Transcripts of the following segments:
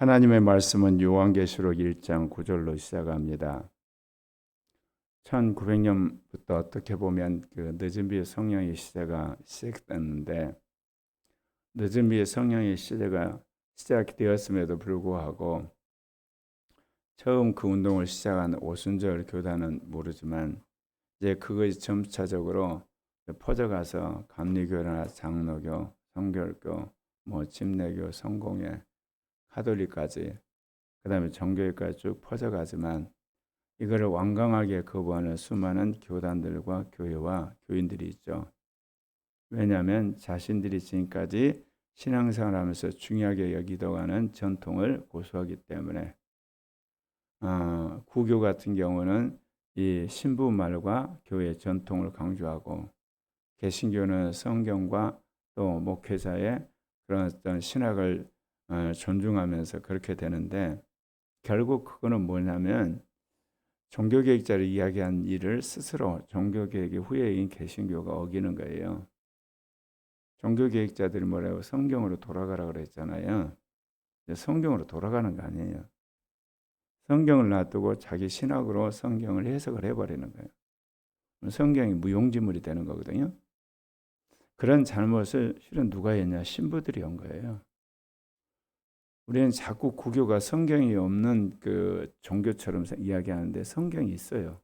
하나님의 말씀은 요한계시록 1장 9절로 시작합니다. 1900년부터 어떻게 보면 그 늦은 비의 성령의 시대가 시작됐는데, 늦은 비의 성령의 시대가 시작되었음에도 불구하고 처음 그 운동을 시작한 오순절 교단은 모르지만 이제 그것이 점차적으로 퍼져가서 감리교나 장로교, 성결교, 침례교, 성공회, 가톨릭까지, 그 다음에 정교회까지 쭉 퍼져가지만 이거를 완강하게 거부하는 수많은 교단들과 교회와 교인들이 있죠. 왜냐하면 자신들이 지금까지 신앙생활하면서 중요하게 여기도 하는 전통을 고수하기 때문에. 구교 같은 경우는 이 신부 말과 교회 전통을 강조하고, 개신교는 성경과 또 목회자의 그런 어떤 신학을 존중하면서 그렇게 되는데, 결국 그거는 뭐냐면 종교개혁자를 이야기한 일을 스스로 종교개혁의 후예인 개신교가 어기는 거예요. 종교개혁자들이 뭐라고 성경으로 돌아가라 그랬잖아요. 성경으로 돌아가는 거 아니에요. 성경을 놔두고 자기 신학으로 성경을 해석을 해버리는 거예요. 성경이 무용지물이 되는 거거든요. 그런 잘못을 실은 누가 했냐? 신부들이 한 거예요. 우리는 자꾸 구교가 성경이 없는 그 종교처럼 이야기하는데 성경이 있어요.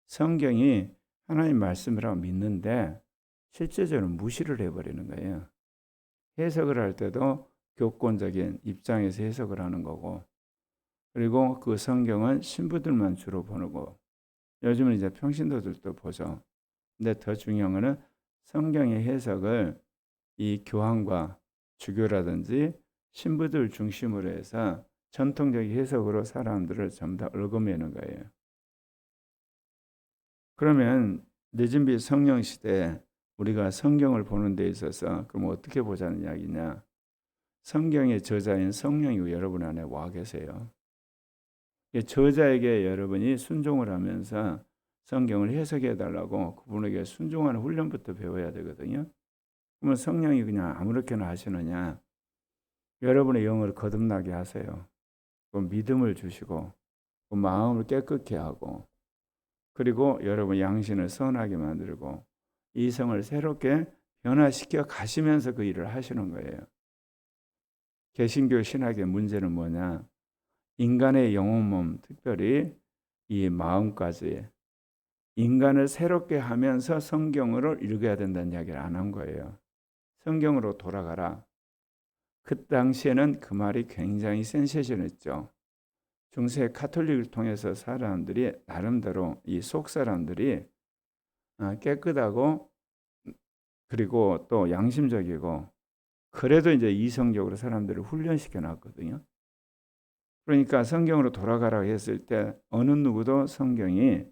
성경이 하나님 말씀이라고 믿는데 실제적으로 무시를 해버리는 거예요. 해석을 할 때도 교권적인 입장에서 해석을 하는 거고, 그리고 그 성경은 신부들만 주로 보는 거. 요즘은 이제 평신도들도 보죠. 근데 더 중요한 거는 성경의 해석을 이 교황과 주교라든지 신부들 중심으로 해서 전통적 해석으로 사람들을 전부 다 얽어매는 거예요. 그러면 늦은비 성령 시대에 우리가 성경을 보는 데 있어서 그럼 어떻게 보자는 이야기냐? 성경의 저자인 성령이 여러분 안에 와 계세요. 저자에게 여러분이 순종을 하면서 성경을 해석해 달라고 그분에게 순종하는 훈련부터 배워야 되거든요. 그러면 성령이 그냥 아무렇게나 하시느냐? 여러분의 영을 거듭나게 하세요. 그 믿음을 주시고, 그 마음을 깨끗게 하고, 그리고 여러분 양심을 선하게 만들고, 이성을 새롭게 변화시켜 가시면서 그 일을 하시는 거예요. 개신교 신학의 문제는 뭐냐? 인간의 영혼 몸, 특별히 이 마음까지 인간을 새롭게 하면서 성경으로 읽어야 된다는 이야기를 안 한 거예요. 성경으로 돌아가라. 그 당시에는 그 말이 굉장히 센세이션했죠. 중세 가톨릭을 통해서 사람들이 나름대로 이 속 사람들이 깨끗하고 그리고 또 양심적이고, 그래도 이제 이성적으로 사람들을 훈련시켜 놨거든요. 그러니까 성경으로 돌아가라고 했을 때 어느 누구도 성경이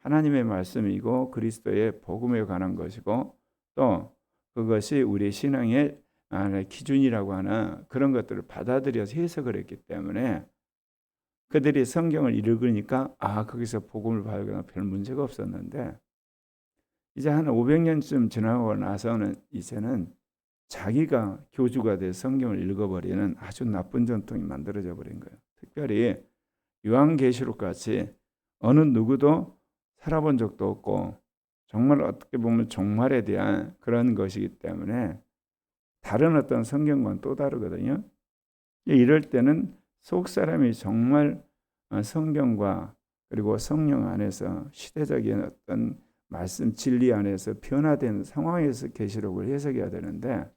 하나님의 말씀이고 그리스도의 복음에 관한 것이고 또 그것이 우리 신앙의 기준이라고 하는 그런 것들을 받아들여서 해석을 했기 때문에 그들이 성경을 읽으니까 거기서 복음을 발견하면 별 문제가 없었는데, 이제 한 500년쯤 지나고 나서는 이제는 자기가 교주가 돼 성경을 읽어버리는 아주 나쁜 전통이 만들어져 버린 거예요. 특별히 요한계시록 같이 어느 누구도 살아본 적도 없고 정말 어떻게 보면 종말에 대한 그런 것이기 때문에 다른 어떤 성경과는 또 다르거든요. 이럴 때는 속 사람이 정말 성경과 그리고 성령 안에서 시대적인 어떤 말씀 진리 안에서 변화된 상황에서 계시록을 해석해야 되는데,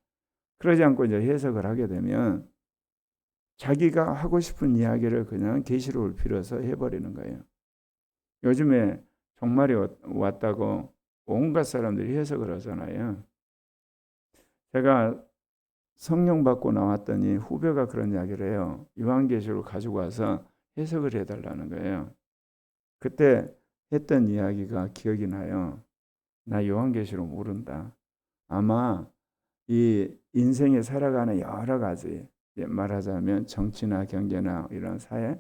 그러지 않고 이제 해석을 하게 되면 자기가 하고 싶은 이야기를 그냥 계시록을 빌어서 해버리는 거예요. 요즘에 종말이 왔다고 온갖 사람들이 해석을 하잖아요. 제가 성령 받고 나왔더니 후배가 그런 이야기를 해요. 요한계시록을 가지고 와서 해석을 해달라는 거예요. 그때 했던 이야기가 기억이 나요. 나 요한계시록 모른다. 아마 이 인생에 살아가는 여러 가지, 말하자면 정치나 경제나 이런 사회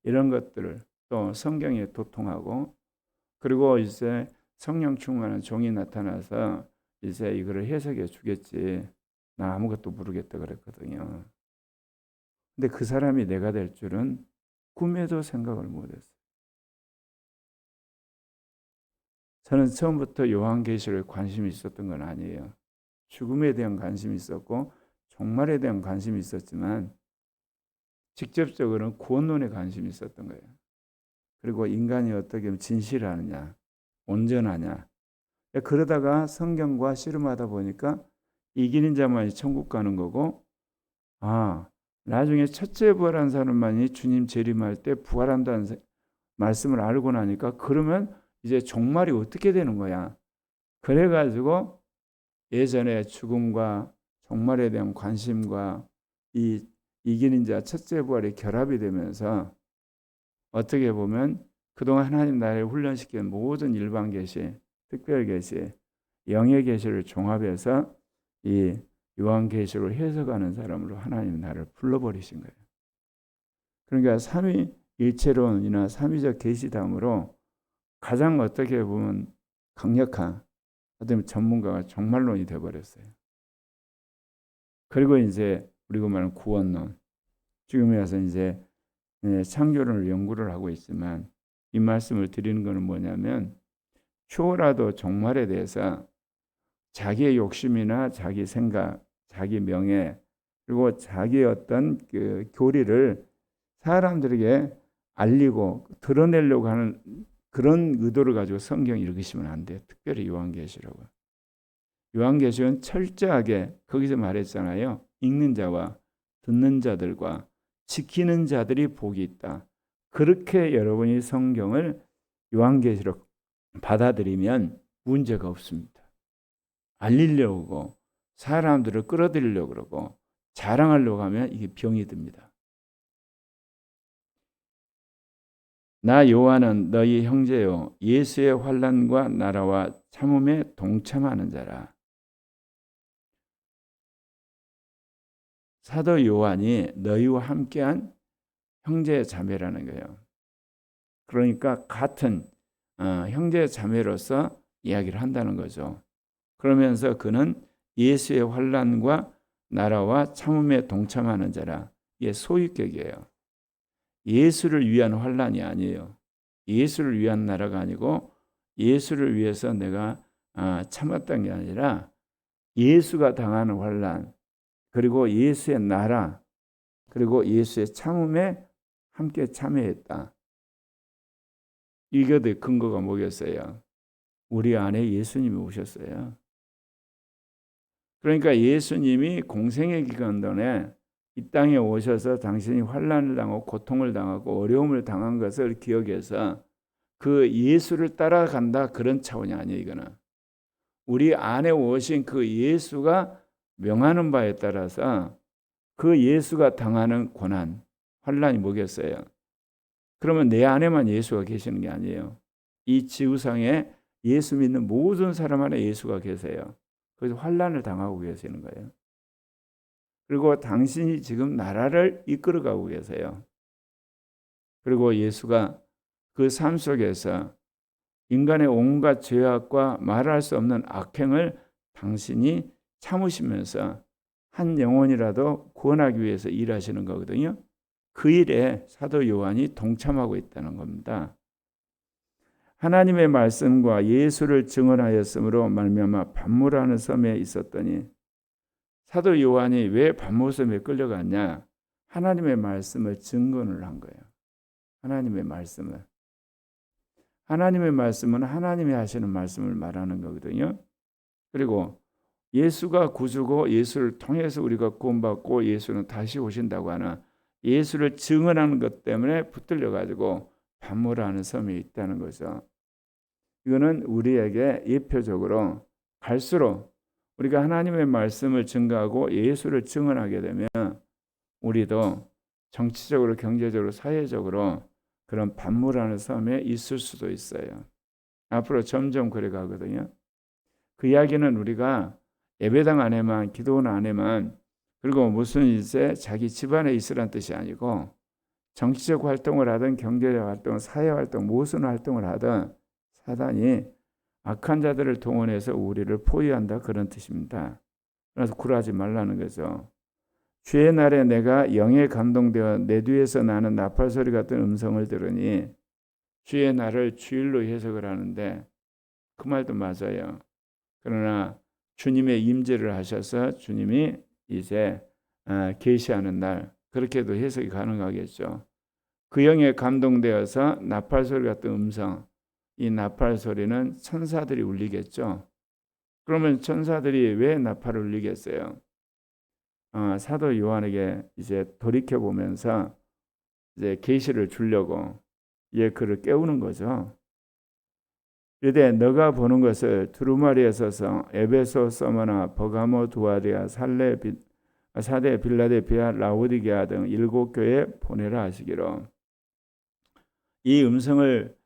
이런 것들을 또 성경에 도통하고, 그리고 이제 성령 충만한 종이 나타나서 이제 이거를 해석해 주겠지. 나 아무것도 모르겠다 그랬거든요. 근데 그 사람이 내가 될 줄은 꿈에도 생각을 못했어요. 저는 처음부터 요한계시록에 관심이 있었던 건 아니에요. 죽음에 대한 관심이 있었고 종말에 대한 관심이 있었지만 직접적으로는 구원론에 관심이 있었던 거예요. 그리고 인간이 어떻게 하면 진실하느냐, 온전하냐. 그러다가 성경과 씨름하다 보니까 이기는 자만이 천국 가는 거고, 나중에 첫째 부활한 사람만이 주님 재림할 때 부활한다는 말씀을 알고 나니까 그러면 이제 종말이 어떻게 되는 거야. 그래가지고 예전에 죽음과 종말에 대한 관심과 이 이기는 자 첫째 부활이 결합이 되면서 어떻게 보면 그동안 하나님 나라를 훈련시킨 모든 일반 계시, 특별 계시, 영의 계시를 종합해서 이 요한 계시를 해석하는 사람으로 하나님 나라를 불러버리신 거예요. 그러니까 삼위 일체론이나 삼위적 계시담으로 가장 어떻게 보면 강력한 어떤 전문가가 종말론이 되어버렸어요. 그리고 이제 우리가 말하는 구원론, 지금에 와서 이제 창조론을 연구를 하고 있지만 이 말씀을 드리는 것은 뭐냐면 추호라도 종말에 대해서 자기의 욕심이나 자기 생각, 자기 명예 그리고 자기의 어떤 그 교리를 사람들에게 알리고 드러내려고 하는 그런 의도를 가지고 성경 읽으시면 안 돼요. 특별히 요한계시록은. 요한계시록은 철저하게 거기서 말했잖아요. 읽는 자와 듣는 자들과 지키는 자들이 복이 있다. 그렇게 여러분이 성경을 요한계시록 받아들이면 문제가 없습니다. 알리려고 사람들을 끌어들이려고 그러고 자랑하려고 하면 이게 병이 듭니다. 나 요한은 너희 형제요 예수의 환난과 나라와 참음에 동참하는 자라. 사도 요한이 너희와 함께한 형제 자매라는 거예요. 그러니까 같은 형제 자매로서 이야기를 한다는 거죠. 그러면서 그는 예수의 환난과 나라와 참음에 동참하는 자라. 이게 소유격이에요. 예수를 위한 환난이 아니에요. 예수를 위한 나라가 아니고 예수를 위해서 내가 참았던 게 아니라 예수가 당하는 환난 그리고 예수의 나라 그리고 예수의 참음에 함께 참여했다. 이게 근거가 뭐겠어요? 우리 안에 예수님이 오셨어요. 그러니까 예수님이 공생의 기간 동안에 이 땅에 오셔서 당신이 환난을 당하고 고통을 당하고 어려움을 당한 것을 기억해서 그 예수를 따라간다 그런 차원이 아니에요. 이거는 우리 안에 오신 그 예수가 명하는 바에 따라서 그 예수가 당하는 고난, 환난이 뭐겠어요? 그러면 내 안에만 예수가 계시는 게 아니에요. 이 지구상에 예수 믿는 모든 사람 안에 예수가 계세요. 그래서 환난을 당하고 계시는 거예요. 그리고 당신이 지금 나라를 이끌어가고 계세요. 그리고 예수가 그 삶 속에서 인간의 온갖 죄악과 말할 수 없는 악행을 당신이 참으시면서 한 영혼이라도 구원하기 위해서 일하시는 거거든요. 그 일에 사도 요한이 동참하고 있다는 겁니다. 하나님의 말씀과 예수를 증언하였으므로 말미암아 pat모라는 섬에 있었더니 사도 요한이 왜 pat모섬에 끌려갔냐? 하나님의 말씀을 증언을 한 거예요. 하나님의 말씀을. 하나님의 말씀은 하나님이 하시는 말씀을 말하는 거거든요. 그리고 예수가 구주고 예수를 통해서 우리가 구원받고 예수는 다시 오신다고 하는 예수를 증언하는 것 때문에 붙들려 가지고 pat모라는 섬에 있다는 거죠. 이거는 우리에게 예표적으로 갈수록 우리가 하나님의 말씀을 증거하고 예수를 증언하게 되면 우리도 정치적으로 경제적으로 사회적으로 그런 pat모라는 섬에 있을 수도 있어요. 앞으로 점점 그래 가거든요. 그 이야기는 우리가 예배당 안에만 기도원 안에만 그리고 무슨 일에 자기 집안에 있으란 뜻이 아니고 정치적 활동을 하든 경제적 활동, 사회 활동, 무슨 활동을 하든 사단이 악한 자들을 동원해서 우리를 포위한다 그런 뜻입니다. 그래서 굴하지 말라는 거죠. 주의 날에 내가 영에 감동되어 내 뒤에서 나는 나팔 소리 같은 음성을 들으니, 주의 날을 주일로 해석을 하는데 그 말도 맞아요. 그러나 주님의 임재를 하셔서 주님이 이제 계시하는 날, 그렇게도 해석이 가능하겠죠. 그 영에 감동되어서 나팔 소리 같은 음성, 이 나팔 소리는 천사들이 울리겠죠. 그러면 천사들이 왜 나팔을 울리겠어요? 사도 요한에게 이제 돌이켜 보면서 이제 계시를 주려고 그를 깨우는 거죠. 이르되 너가 보는 것을 두루마리에 서서 에베소, 서머나, 버가모, 두아디아, 사대, 빌라델피아, 라오디게아 등 7교회에 보내라 하시기로. 이 음성을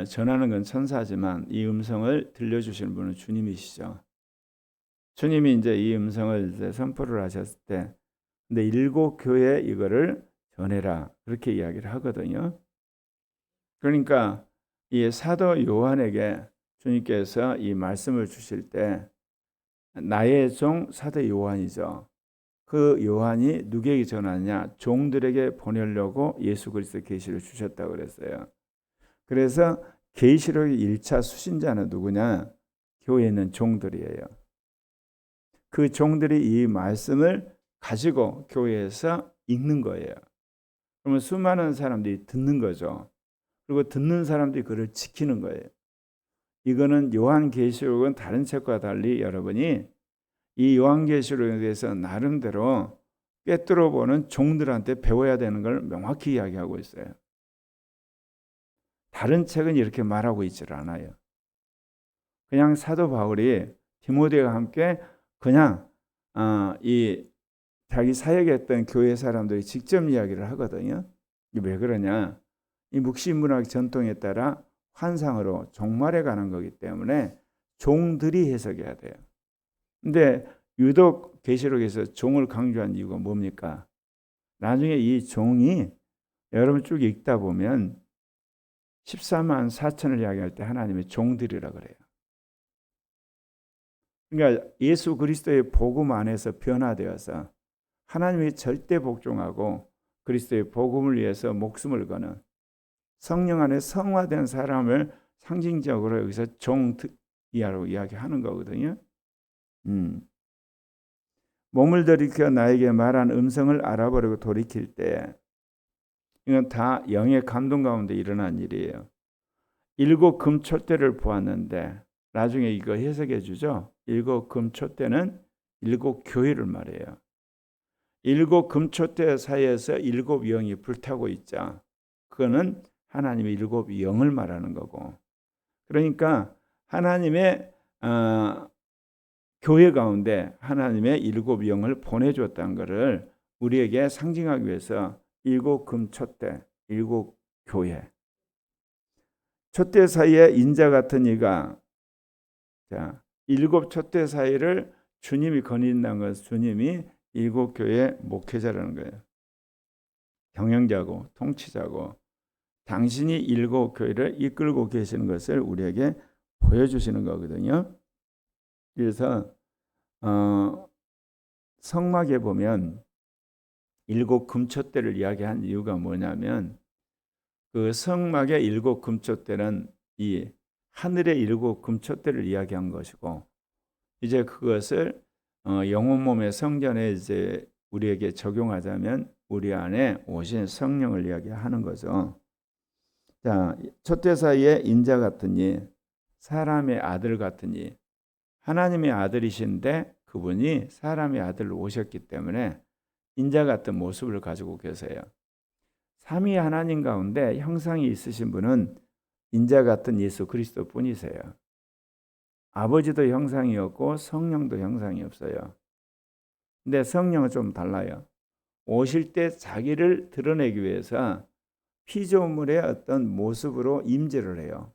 전하는 건 천사지만 이 음성을 들려주시는 분은 주님이시죠. 주님이 이제 이 음성을 이제 선포를 하셨을 때, 근데 7교회에 이거를 전해라, 그렇게 이야기를 하거든요. 그러니까 이 사도 요한에게 주님께서 이 말씀을 주실 때 나의 종 사도 요한이죠. 그 요한이 누구에게 전하냐? 종들에게 보내려고 예수 그리스도 계시를 주셨다고 그랬어요. 그래서 계시록의 1차 수신자는 누구냐? 교회에 있는 종들이에요. 그 종들이 이 말씀을 가지고 교회에서 읽는 거예요. 그러면 수많은 사람들이 듣는 거죠. 그리고 듣는 사람들이 그를 지키는 거예요. 이거는 요한계시록은 다른 책과 달리 여러분이 이 요한계시록에 대해서 나름대로 꿰뚫어 보는 종들한테 배워야 되는 걸 명확히 이야기하고 있어요. 다른 책은 이렇게 말하고 있질 않아요. 그냥 사도 바울이 디모데와 함께 그냥 이 자기 사역했던 교회 사람들이 직접 이야기를 하거든요. 왜 그러냐? 이 묵시문학 전통에 따라 환상으로 종말에 관한 거기 때문에 종들이 해석해야 돼요. 근데 유독 계시록에서 종을 강조한 이유가 뭡니까? 나중에 이 종이 여러분 쭉 읽다 보면 14만 4천을 이야기할 때 하나님의 종들이라 그래요. 그러니까 예수 그리스도의 복음 안에서 변화되어서 하나님의 절대 복종하고 그리스도의 복음을 위해서 목숨을 거는 성령 안에 성화된 사람을 상징적으로 여기서 종이라고 이야기하는 거거든요. 몸을 들이켜 나에게 말한 음성을 알아보려고 돌이킬 때, 이건 다 영의 감동 가운데 일어난 일이에요. 7 금촛대를 보았는데, 나중에 이거 해석해 주죠. 7 금촛대는 7 교회를 말해요. 7 금촛대 사이에서 7 영이 불타고 있자. 그거는 하나님의 7 영을 말하는 거고. 그러니까 하나님의 교회 가운데 하나님의 7 영을 보내줬다는 것을 우리에게 상징하기 위해서 7 금촛대, 7 교회. 촛대 사이에 인자 같은 이가, 7 촛대 사이를 주님이 거닌다는 것은 주님이 7 교회 목회자라는 거예요. 경영자고 통치자고 당신이 7 교회를 이끌고 계시는 것을 우리에게 보여주시는 거거든요. 그래서 성막에 보면 7 금촛대를 이야기한 이유가 뭐냐면 그 성막의 7 금촛대는 이 하늘의 7 금촛대를 이야기한 것이고 이제 그것을 영혼 몸의 성전에 이제 우리에게 적용하자면 우리 안에 오신 성령을 이야기하는 거죠. 자, 촛대 사이에 인자 같으니 사람의 아들 같으니 하나님의 아들이신데 그분이 사람의 아들로 오셨기 때문에 인자 같은 모습을 가지고 계세요. 삼위 하나님 가운데 형상이 있으신 분은 인자 같은 예수 그리스도 뿐이세요. 아버지도 형상이 없고 성령도 형상이 없어요. 근데 성령은 좀 달라요. 오실 때 자기를 드러내기 위해서 피조물의 어떤 모습으로 임재를 해요.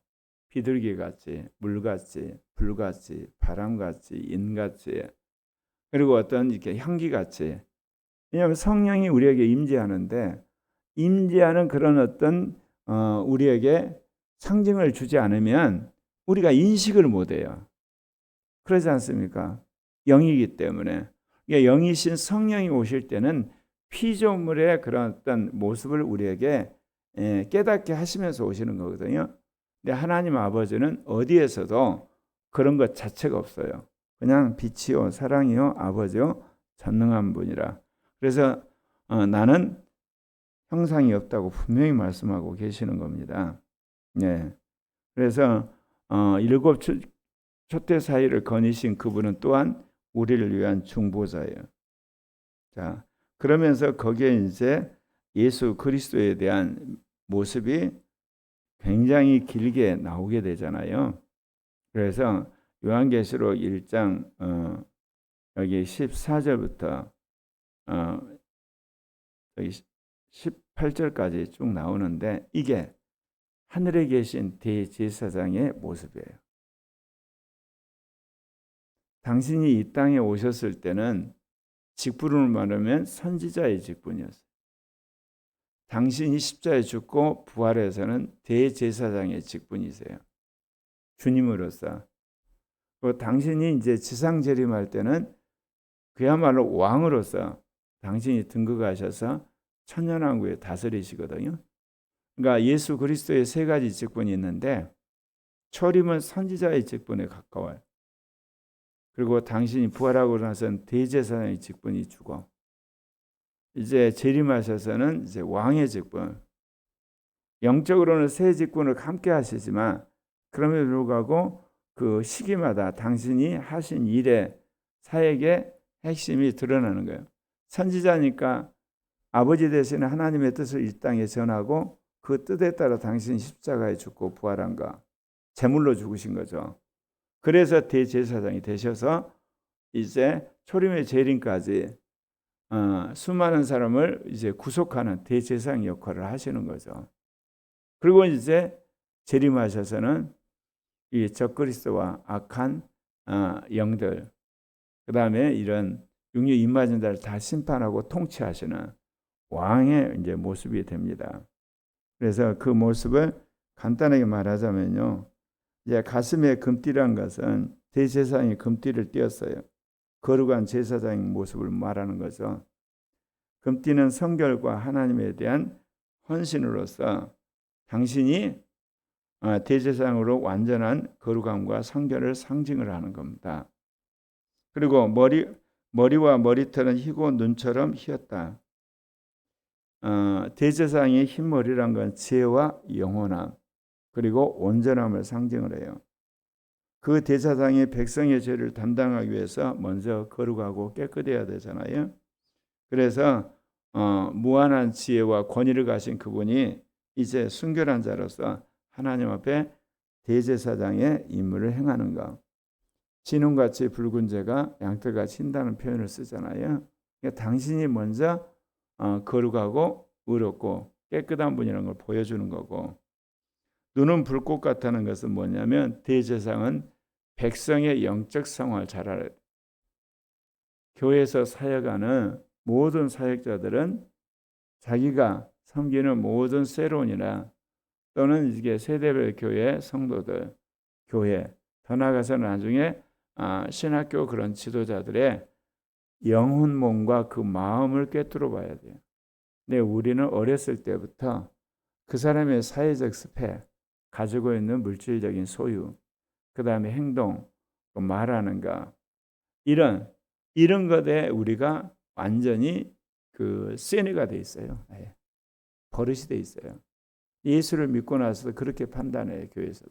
비둘기같이, 물같이, 불같이, 바람같이, 인같이, 그리고 어떤 이렇게 향기같이. 왜냐하면 성령이 우리에게 임재하는데 임재하는 그런 어떤 우리에게 상징을 주지 않으면 우리가 인식을 못해요. 그러지 않습니까? 영이기 때문에. 그러니까 영이신 성령이 오실 때는 피조물의 그런 어떤 모습을 우리에게 깨닫게 하시면서 오시는 거거든요. 근데 하나님 아버지는 어디에서도 그런 것 자체가 없어요. 그냥 빛이요 사랑이요 아버지요 전능한 분이라. 그래서 나는 형상이 없다고 분명히 말씀하고 계시는 겁니다. 네. 그래서 일곱 촛대 사이를 거니신 그분은 또한 우리를 위한 중보자예요. 자, 그러면서 거기에 이제 예수 그리스도에 대한 모습이 굉장히 길게 나오게 되잖아요. 그래서 요한계시록 1장 여기 14절부터 여기 18절까지 쭉 나오는데 이게 하늘에 계신 대제사장의 모습이에요. 당신이 이 땅에 오셨을 때는 직분을 말하면 선지자의 직분이었어요. 당신이 십자가에 죽고 부활해서는 대제사장의 직분이세요. 주님으로서. 당신이 이제 지상 재림할 때는 그야말로 왕으로서 당신이 등극하셔서 천년왕국에 다스리시거든요. 그러니까 예수 그리스도의 세 가지 직분이 있는데 초림은 선지자의 직분에 가까워요. 그리고 당신이 부활하고 나서는 대제사장의 직분이 주고 이제 재림하셔서는 이제 왕의 직분. 영적으로는 세 직분을 함께 하시지만 그럼에도 불구하고 그 시기마다 당신이 하신 일의 사역의 핵심이 드러나는 거예요. 선지자니까 아버지 되시는 하나님의 뜻을 이 땅에 전하고 그 뜻에 따라 당신이 십자가에 죽고 부활한가 제물로 죽으신 거죠. 그래서 대제사장이 되셔서 이제 초림의 재림까지 수많은 사람을 이제 구속하는 대제사장 역할을 하시는 거죠. 그리고 이제 재림하셔서는 이 적그리스도와 악한 영들, 그 다음에 이런 육류 입맞은 자를 다 심판하고 통치하시는 왕의 이제 모습이 됩니다. 그래서 그 모습을 간단하게 말하자면요, 이제 가슴에 금띠란 것은 대제사장이 금띠를 띄었어요. 거룩한 제사장의 모습을 말하는 거죠. 금띠는 성결과 하나님에 대한 헌신으로서 당신이 대제사장으로 완전한 거룩함과 성결을 상징을 하는 겁니다. 그리고 머리와 머리털은 희고 눈처럼 희었다. 대제사장의 흰 머리란 건 지혜와 영원함 그리고 온전함을 상징을 해요. 그 대제사장이 백성의 죄를 담당하기 위해서 먼저 거룩하고 깨끗해야 되잖아요. 그래서 무한한 지혜와 권위를 가진 그분이 이제 순결한 자로서 하나님 앞에 대제사장의 임무를 행하는 것. 진홍같이 붉은 재가 양털같이 흰다는 표현을 쓰잖아요. 그러니까 당신이 먼저 거룩하고 의롭고 깨끗한 분이라는 걸 보여주는 거고, 눈은 불꽃 같다는 것은 뭐냐면 대제사장은 백성의 영적 상황을 잘 알아야 돼. 교회에서 사역하는 모든 사역자들은 자기가 섬기는 모든 세론이나 또는 이게 세대별 교회 성도들, 교회 더 나아가서 나중에 신학교 그런 지도자들의 영혼 몸과 그 마음을 꿰뚫어 봐야 돼요. 근데 우리는 어렸을 때부터 그 사람의 사회적 스펙, 가지고 있는 물질적인 소유, 그 다음에 행동, 말하는 거 이런 것에 우리가 완전히 그 세뇌가 돼 있어요. 버릇이 돼 있어요. 예수를 믿고 나서 그렇게 판단해요, 교회에서.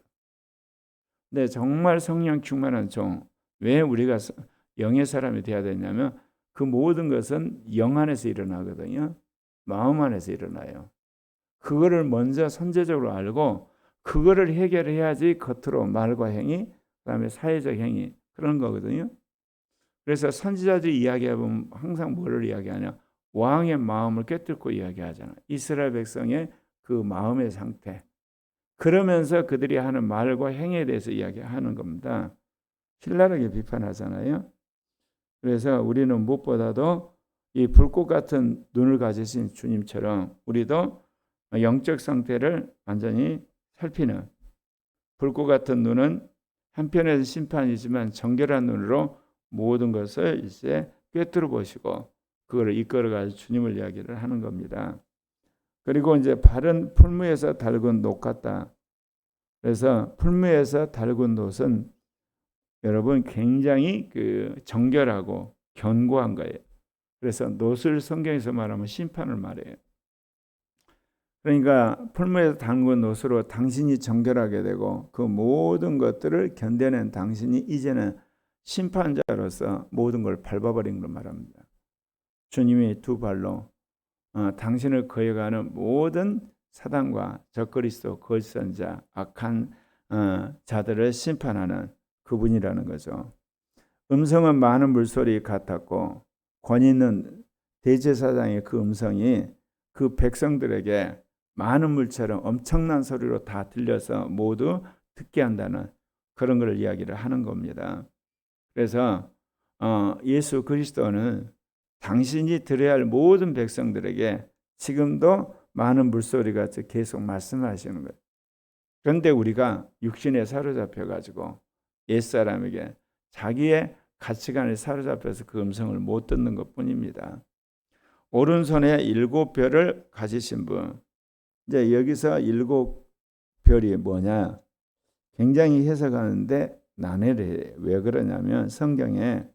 근데 정말 성령 충만한 종, 왜 우리가 영의 사람이 되어야 되냐면 그 모든 것은 영 안에서 일어나거든요. 마음 안에서 일어나요. 그거를 먼저 선제적으로 알고 그거를 해결해야지 겉으로 말과 행위, 그다음에 사회적 행위 그런 거거든요. 그래서 선지자들이 이야기해보면 항상 뭐를 이야기하냐? 왕의 마음을 꿰뚫고 이야기하잖아. 이스라엘 백성의 그 마음의 상태. 그러면서 그들이 하는 말과 행위에 대해서 이야기하는 겁니다. 신랄하게 비판하잖아요. 그래서 우리는 무엇보다도 이 불꽃 같은 눈을 가지신 주님처럼 우리도 영적 상태를 완전히 살피는, 불꽃 같은 눈은 한편에서 심판이지만 정결한 눈으로 모든 것을 이제 꿰뚫어 보시고 그거를 이끌어가지고 주님을 이야기를 하는 겁니다. 그리고 이제 발은 풀무에서 달군 놋 같다. 그래서 풀무에서 달군 놋은 여러분 굉장히 그 정결하고 견고한 거예요. 그래서 놋을 성경에서 말하면 심판을 말해요. 그러니까 풀무에서 담근 놋으로 당신이 정결하게 되고 그 모든 것들을 견뎌낸 당신이 이제는 심판자로서 모든 걸 밟아버린 걸 말합니다. 주님이 두 발로 당신을 거역하는 모든 사단과 적그리스도 거짓 선자 악한 자들을 심판하는 그분이라는 거죠. 음성은 많은 물소리 같았고 권위 있는 대제사장의 그 음성이 그 백성들에게 많은 물처럼 엄청난 소리로 다 들려서 모두 듣게 한다는 그런 걸 이야기를 하는 겁니다. 그래서 예수 그리스도는 당신이 들어야 할 모든 백성들에게 지금도 많은 물소리가 계속 말씀하시는 거예요. 그런데 우리가 육신에 사로잡혀 가지고 옛사람에게 자기의 가치관에 사로잡혀서 그 음성을 못 듣는 것뿐입니다. 오른손에 7별을 가지신 분. 이제 여기서 7별이 뭐냐? 굉장히 해석하는데 난해해요. 왜 그러냐면 성경에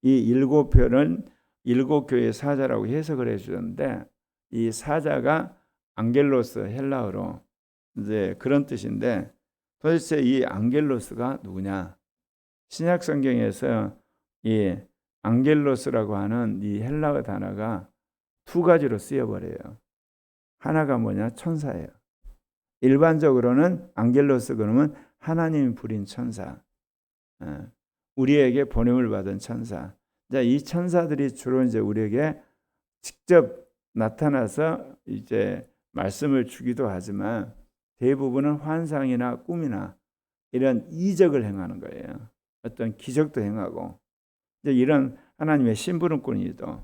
이 7별은 7교회 사자라고 해석을 해주는데 이 사자가 안겔로스 헬라어로 이제 그런 뜻인데 도대체 이 안겔로스가 누구냐? 신약 성경에서 이 안겔로스라고 하는 이 헬라어 단어가 두 가지로 쓰여버려요. 하나가 뭐냐? 천사예요. 일반적으로는 안겔로스 그러면 하나님이 부린 천사, 우리에게 보냄을 받은 천사. 이 천사들이 주로 이제 우리에게 직접 나타나서 이제 말씀을 주기도 하지만 대부분은 환상이나 꿈이나 이런 이적을 행하는 거예요. 어떤 기적도 행하고 이제 이런 하나님의 심부름꾼이죠.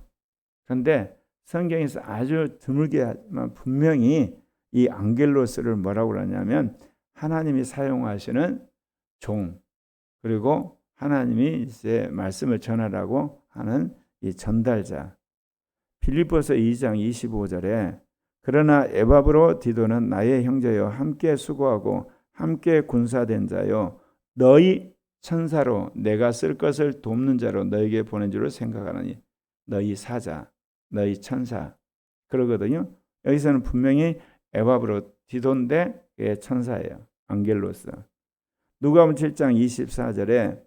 그런데 성경에서 아주 드물게 하지만 분명히 이 안겔로스를 뭐라고 그러냐면 하나님이 사용하시는 종, 그리고 하나님이 이제 말씀을 전하라고 하는 이 전달자. 빌립보서 2장 25절에 그러나 에바브로 디도는 나의 형제여 함께 수고하고 함께 군사된 자요 너희 천사로 내가 쓸 것을 돕는 자로 너에게 보낸 줄을 생각하느니 너희 사자, 너희 천사 그러거든요. 여기서는 분명히 에바브로 디도인데 그의 천사예요. 안겔로스. 누가복음 7장 24절에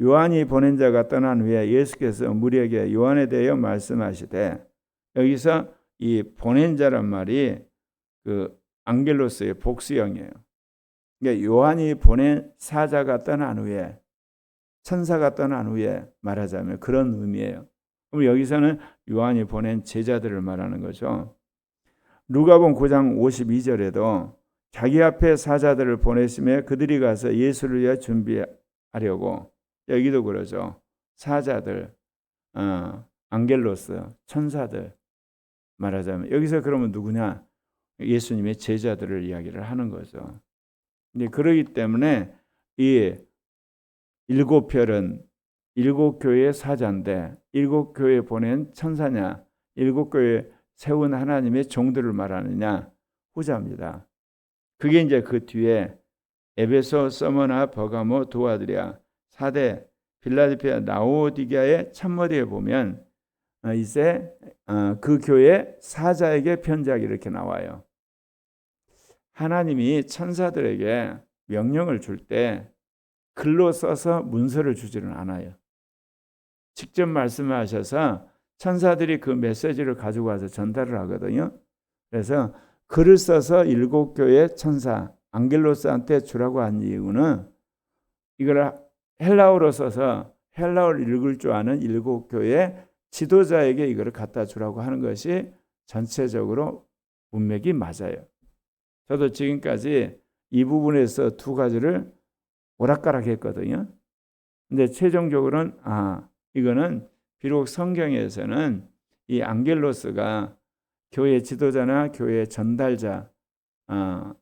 요한이 보낸 자가 떠난 후에 예수께서 무리에게 요한에 대하여 말씀하시되 여기서 이 보낸 자란 말이 그 안겔로스의 복수형이에요. 그러니까 요한이 보낸 사자가 떠난 후에 천사가 떠난 후에 말하자면 그런 의미예요. 그럼 여기서는 요한이 보낸 제자들을 말하는 거죠. 누가복음 9장 52절에도 자기 앞에 사자들을 보내심에 그들이 가서 예수를 위해 준비하려고 여기도 그러죠. 사자들, 안겔로스, 천사들 말하자면 여기서 그러면 누구냐? 예수님의 제자들을 이야기를 하는 거죠. 근데 그러기 때문에 이 7별은 7교회의 사자인데 7교회에 보낸 천사냐? 7교회에 세운 하나님의 종들을 말하느냐? 후자입니다. 그게 이제 그 뒤에 에베소, 서머나, 버가모, 두아드리아, 사대, 빌라델피아, 라오디게아의 참머리에 보면 이제 그 교회 사자에게 편지하기 이렇게 나와요. 하나님이 천사들에게 명령을 줄 때 글로 써서 문서를 주지는 않아요. 직접 말씀하셔서 천사들이 그 메시지를 가지고 와서 전달을 하거든요. 그래서 글을 써서 7교회 천사 안겔로스한테 주라고 한 이유는 이걸 헬라어로 써서 헬라어를 읽을 줄 아는 7교회 지도자에게 이걸 갖다 주라고 하는 것이 전체적으로 문맥이 맞아요. 저도 지금까지 이 부분에서 두 가지를 오락가락했거든요. 근데 최종적으로는 이거는 비록 성경에서는 이 안겔로스가 교회 지도자나 교회 전달자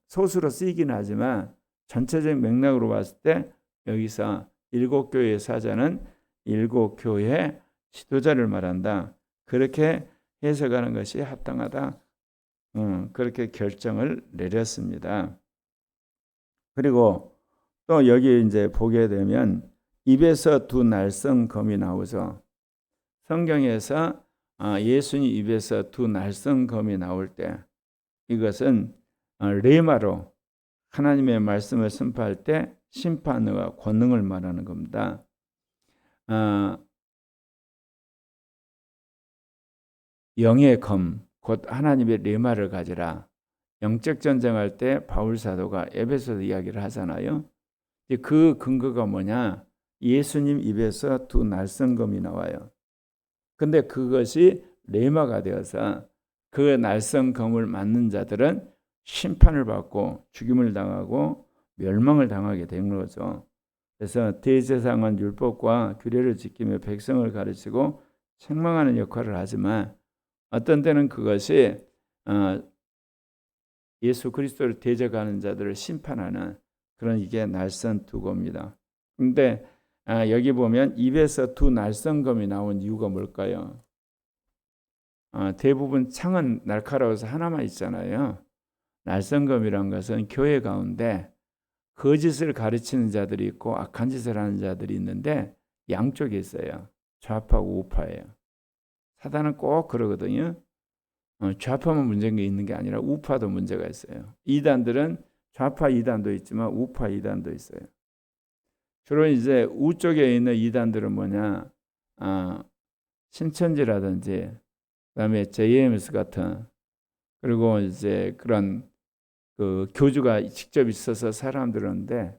소수로 쓰이긴 하지만 전체적인 맥락으로 봤을 때 여기서 7교회의 사자는 7교회 지도자를 말한다. 그렇게 해석하는 것이 합당하다. 그렇게 결정을 내렸습니다. 그리고 또 여기 이제 보게 되면 입에서 두 날성검이 나오죠. 성경에서 예수님 입에서 두 날성검이 나올 때 이것은 레마로 하나님의 말씀을 선포할 때 심판과 권능을 말하는 겁니다. 영의 검, 곧 하나님의 레마를 가지라. 영적 전쟁할 때 바울 사도가 에베소서 이야기를 하잖아요. 그 근거가 뭐냐? 예수님 입에서 두 날성검이 나와요. 근데 그것이 레마가 되어서 그 날성검을 맞는 자들은 심판을 받고 죽임을 당하고 멸망을 당하게 된 거죠. 그래서 대제사장은 율법과 규례를 지키며 백성을 가르치고 책망하는 역할을 하지만 어떤 때는 그것이 예수 그리스도를 대적하는 자들을 심판하는 그런 이게 날선두고입니다. 그런데 여기 보면 입에서 두 날성검이 나온 이유가 뭘까요? 대부분 창은 날카로워서 하나만 있잖아요. 날성검이란 것은 교회 가운데 거짓을 가르치는 자들이 있고 악한 짓을 하는 자들이 있는데 양쪽에 있어요. 좌파하고 우파예요. 사단은 꼭 그러거든요. 좌파만 문제가 있는 게 아니라 우파도 문제가 있어요. 이단들은 좌파 이단도 있지만 우파 이단도 있어요. 주로 이제 우쪽에 있는 이단들은 뭐냐? 신천지라든지 그다음에 JMS 같은 그리고 이제 그런 그 교주가 직접 있어서 사람들인데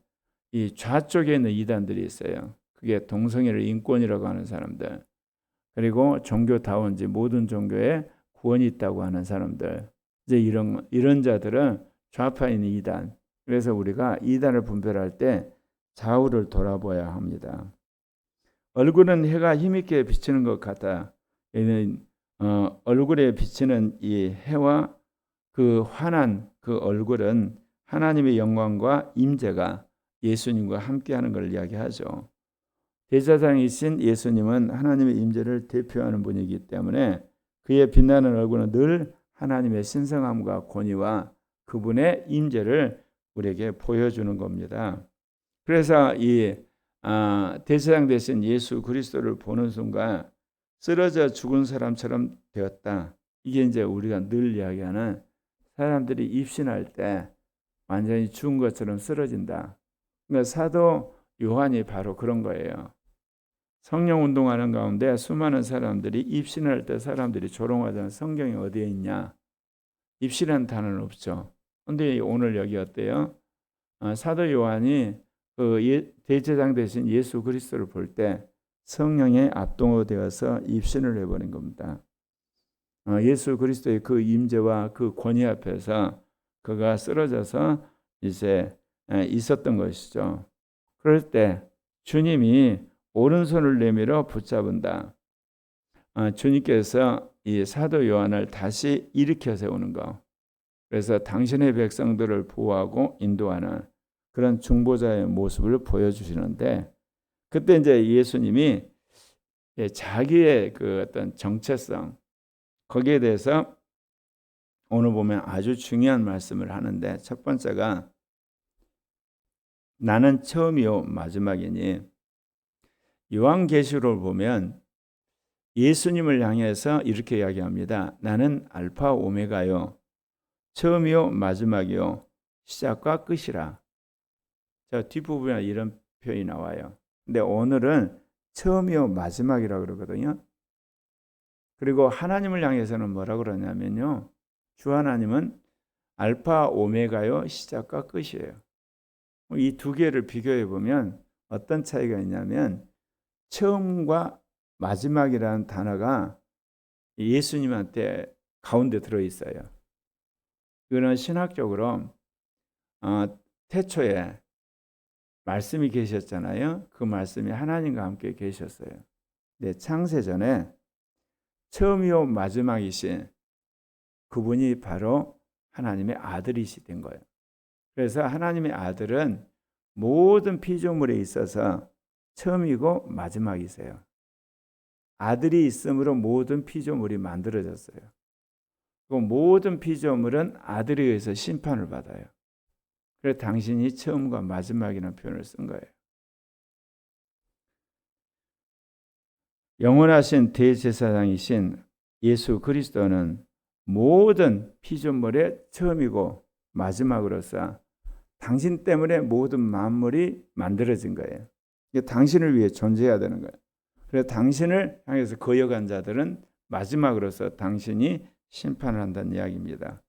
이 좌쪽에 있는 이단들이 있어요. 그게 동성애를 인권이라고 하는 사람들. 그리고 종교다운지 모든 종교에 구원이 있다고 하는 사람들. 이제 이런 자들은 좌파인 이단. 그래서 우리가 이단을 분별할 때 좌우를 돌아봐야 합니다. 얼굴은 해가 힘있게 비치는 것 같아. 얘는 얼굴에 비치는 이 해와 그 환한 그 얼굴은 하나님의 영광과 임재가 예수님과 함께하는 걸 이야기하죠. 대제사장이신 예수님은 하나님의 임재를 대표하는 분이기 때문에 그의 빛나는 얼굴은 늘 하나님의 신성함과 권위와 그분의 임재를 우리에게 보여주는 겁니다. 그래서 이 대제사장 되신 예수 그리스도를 보는 순간 쓰러져 죽은 사람처럼 되었다. 이게 이제 우리가 늘 이야기하는 사람들이 입신할 때 완전히 죽은 것처럼 쓰러진다. 그러니까 사도 요한이 바로 그런 거예요. 성령 운동하는 가운데 수많은 사람들이 입신할 때 사람들이 조롱하자는 성경이 어디에 있냐? 입신이라는 단어는 없죠. 그런데 오늘 여기 어때요? 사도 요한이 그 대제사장 되신 예수 그리스도를 볼 때 성령의 압동되어서 입신을 해버린 겁니다. 예수 그리스도의 그 임재와 그 권위 앞에서 그가 쓰러져서 이제 있었던 것이죠. 그럴 때 주님이 오른손을 내밀어 붙잡은다. 주님께서 이 사도 요한을 다시 일으켜 세우는 거. 그래서 당신의 백성들을 보호하고 인도하는 그런 중보자의 모습을 보여주시는데 그때 이제 예수님이 자기의 그 어떤 정체성 거기에 대해서 오늘 보면 아주 중요한 말씀을 하는데 첫 번째가 나는 처음이요 마지막이니 요한계시록을 보면 예수님을 향해서 이렇게 이야기합니다. 나는 알파 오메가요 처음이요 마지막이요 시작과 끝이라. 저 뒷부분에 이런 표현이 나와요. 근데 오늘은 처음이요 마지막이라고 그러거든요. 그리고 하나님을 향해서는 뭐라고 그러냐면요. 주 하나님은 알파 오메가요 시작과 끝이에요. 이 두 개를 비교해 보면 어떤 차이가 있냐면 처음과 마지막이라는 단어가 예수님한테 가운데 들어있어요. 이거는 신학적으로 태초에 말씀이 계셨잖아요. 그 말씀이 하나님과 함께 계셨어요. 근데 창세전에 처음이요 마지막이신 그분이 바로 하나님의 아들이시된 거예요. 그래서 하나님의 아들은 모든 피조물에 있어서 처음이고 마지막이세요. 아들이 있으므로 모든 피조물이 만들어졌어요. 그 모든 피조물은 아들에 의해서 심판을 받아요. 그래서 당신이 처음과 마지막이라는 표현을 쓴 거예요. 영원하신 대제사장이신 예수 그리스도는 모든 피조물의 처음이고 마지막으로서 당신 때문에 모든 만물이 만들어진 거예요. 이게 당신을 위해 존재해야 되는 거예요. 그래서 당신을 향해서 거역한 자들은 마지막으로서 당신이 심판을 한다는 이야기입니다.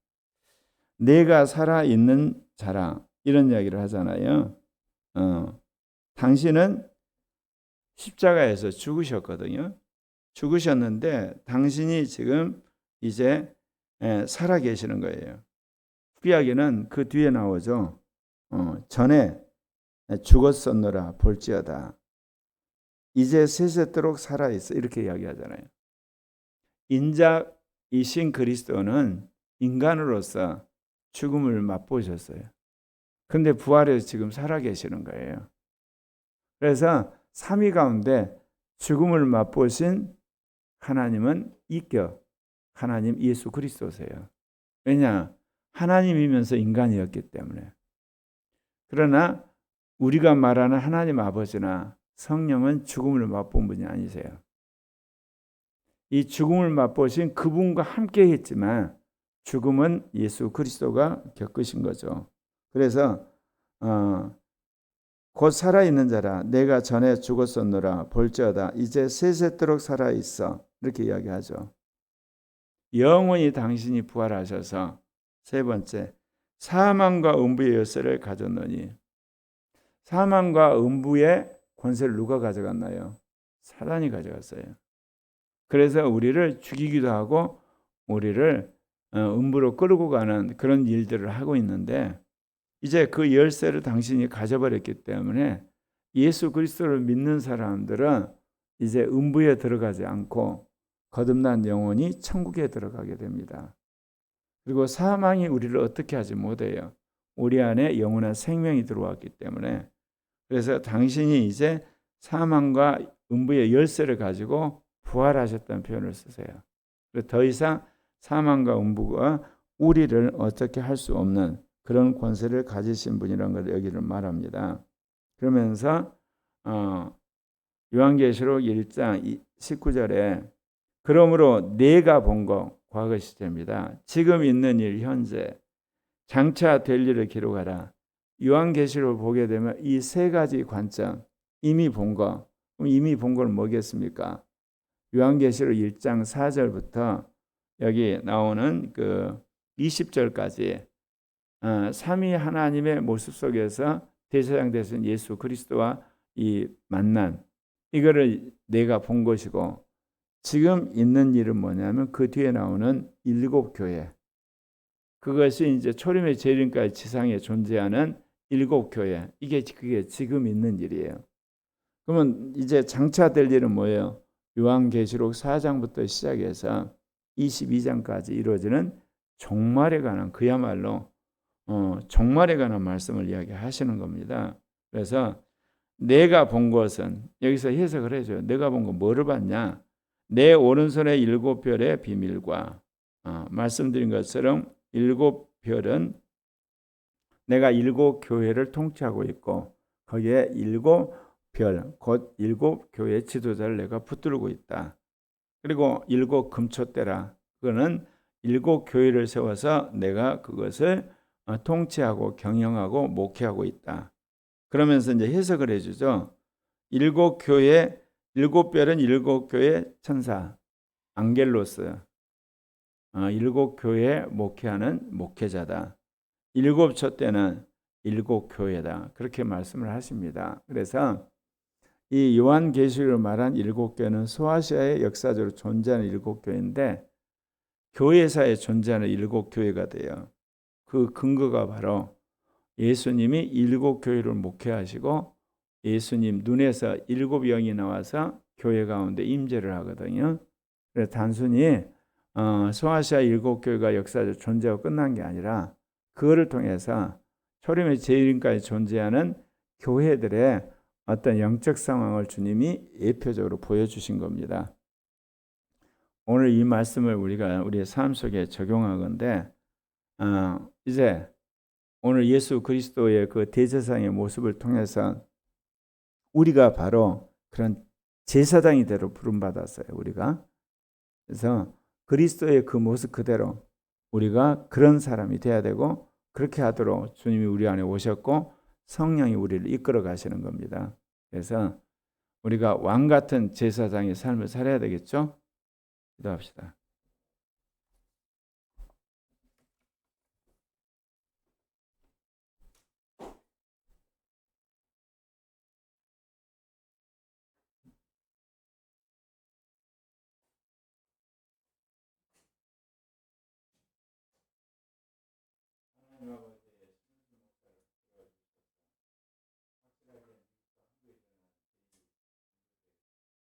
내가 살아있는 자라 이런 이야기를 하잖아요. 당신은 십자가에서 죽으셨거든요. 죽으셨는데 당신이 지금 이제 살아 계시는 거예요. 구약에는 그 뒤에 나오죠. 전에 죽었었노라 볼지어다. 이제 세세토록 살아있어. 이렇게 이야기하잖아요. 인자이신 그리스도는 인간으로서 죽음을 맛보셨어요. 근데 부활해서 지금 살아 계시는 거예요. 그래서 삼위 가운데 죽음을 맛보신 하나님은 이겨 하나님 예수 그리스도세요. 왜냐? 하나님이면서 인간이었기 때문에. 그러나 우리가 말하는 하나님 아버지나 성령은 죽음을 맛본 분이 아니세요. 이 죽음을 맛보신 그분과 함께 했지만 죽음은 예수 그리스도가 겪으신 거죠. 그래서 곧 살아있는 자라 내가 전에 죽었었노라 볼지어다 이제 세세토록 살아있어 이렇게 이야기하죠. 영원히 당신이 부활하셔서 세 번째 사망과 음부의 열쇠를 가졌노니 사망과 음부의 권세를 누가 가져갔나요? 사단이 가져갔어요. 그래서 우리를 죽이기도 하고 우리를 음부로 끌고 가는 그런 일들을 하고 있는데 이제 그 열쇠를 당신이 가져버렸기 때문에 예수 그리스도를 믿는 사람들은 이제 음부에 들어가지 않고 거듭난 영혼이 천국에 들어가게 됩니다. 그리고 사망이 우리를 어떻게 하지 못해요. 우리 안에 영원한 생명이 들어왔기 때문에 그래서 당신이 이제 사망과 음부의 열쇠를 가지고 부활하셨다는 표현을 쓰세요. 더 이상 사망과 음부가 우리를 어떻게 할 수 없는 그런 권세를 가지신 분이라는 걸 여기를 말합니다. 그러면서 요한계시록 1장 19절에 그러므로 내가 본 것 과거 시제입니다. 지금 있는 일 현재 장차 될 일을 기록하라. 요한계시록을 보게 되면 이 세 가지 관점 이미 본 거. 그럼 이미 본 걸 뭐겠습니까? 요한계시록 1장 4절부터 여기 나오는 그 20절까지 삼위 하나님의 모습 속에서 대제사장 되신 예수 그리스도와 이 만남 이거를 내가 본 것이고 지금 있는 일은 뭐냐면 그 뒤에 나오는 일곱 교회 그것이 이제 초림의 재림까지 지상에 존재하는 일곱 교회 그게 지금 있는 일이에요. 그러면 이제 장차 될 일은 뭐예요? 요한계시록 4장부터 시작해서 22장까지 이루어지는 종말에 관한 그야말로 종말에 관한 말씀을 이야기하시는 겁니다. 그래서 내가 본 것은 여기서 해석을 해줘요. 내가 본 거 뭐를 봤냐? 내 오른손의 일곱 별의 비밀과 말씀드린 것처럼 일곱 별은 내가 일곱 교회를 통치하고 있고 거기에 일곱 별, 곧 일곱 교회 지도자를 내가 붙들고 있다. 그리고 일곱 금초대라. 그거는 일곱 교회를 세워서 내가 그것을 통치하고 경영하고 목회하고 있다. 그러면서 이제 해석을 해주죠. 일곱 교회, 일곱 별은 일곱 교회 천사, 앙겔로스. 일곱 교회 목회하는 목회자다. 일곱 촛대는 일곱 교회다. 그렇게 말씀을 하십니다. 그래서 이 요한계시록을 말한 일곱 교회는 소아시아에 역사적으로 존재하는 일곱 교회인데 교회사에 존재하는 일곱 교회가 돼요. 그 근거가 바로 예수님이 일곱 교회를 목회하시고 예수님 눈에서 일곱 영이 나와서 교회 가운데 임재를 하거든요. 그래서 단순히 소아시아 일곱 교회가 역사적으로 존재하고 끝난 게 아니라 그거를 통해서 초림의 재림까지 존재하는 교회들의 어떤 영적 상황을 주님이 예표적으로 보여주신 겁니다. 오늘 이 말씀을 우리가 우리의 삶 속에 적용하건대 이제 오늘 예수 그리스도의 그 대제사장의 모습을 통해서 우리가 바로 그런 제사장이 되러 부름받았어요. 우리가. 그래서 그리스도의 그 모습 그대로 우리가 그런 사람이 돼야 되고 그렇게 하도록 주님이 우리 안에 오셨고 성령이 우리를 이끌어 가시는 겁니다. 그래서 우리가 왕 같은 제사장의 삶을 살아야 되겠죠? 기도합시다.